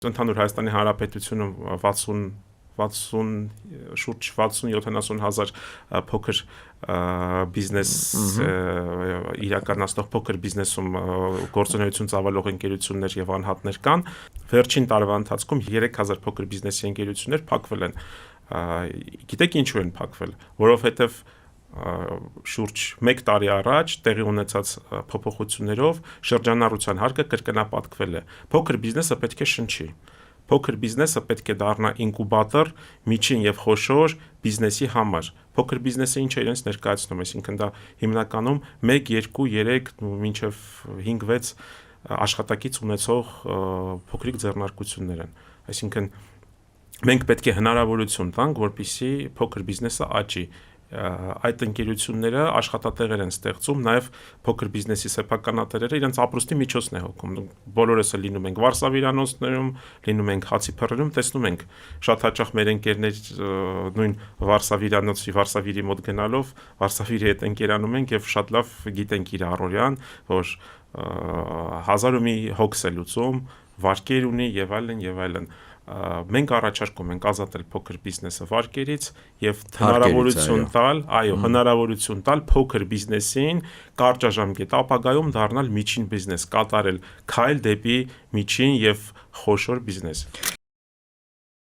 Ընդհանուր Հայաստանի Հանրապետությունում 60-70 հազար փոքր բիզնես իրականացնող փոքր բիզնեսում գործունեություն ծավալող ընկերություններ եւ անհատներ կան, վերջին տարվա ընթացքում 3000 փոքր բիզնեսի ընկերություններ փակվել են։ Գիտեք ինչու են փակվել, որովհետեւ շուրջ 1 տարի առաջ տեղի ունեցած փոփոխություններով շրջանառության հարկը կրկնապատկվել է։ Փոքր բիզնեսը պետք է շնչի։ Փոքր բիզնեսը պետք է դառնա ինկուբատոր միջին եւ խոշոր բիզնեսի համար։ Փոքր բիզնեսը ինչ է իրենց ներկայացնում, այսինքն դա հիմնականում 1, 2, 3 մինչեւ 5-6 աշխատակից ունեցող փոքրիկ ձեռնարկություններ են։ Այսինքն մենք պետք է հնարավորություն տանք, որպեսզի փոքր բիզնեսը աճի։ Այդ ընկերությունները աշխատատեղեր են ստեղծում, նաև փոքր բիզնեսի սեփականատերերը իրենց ապրուստի միջոցն է հոգում։ Բոլորս էլ լինում ենք վարսավիրանոցներում, լինում ենք հացի փռերում, տեսնում ենք շատ հաճախ մեր ընկերներ նույն վարսավիրանոցի վարսավիրի մոտ գնալով վարսավիրի հետ ընկերանում ենք եւ շատ լավ գիտենք իր առօրյան, որ 1000 ու մի հոգս է լուծում, վարկեր ունի եւ այլն եւ այլն։ Մենք առաջարկում ենք ազատել փոքր բիզնեսը վարկերից եւ հնարավորություն տալ, հնարավորություն տալ փոքր բիզնեսին կարճաժամկետ ապագայում դառնալ միջին բիզնես, կատարել քայլ դեպի միջին եւ խոշոր բիզնես։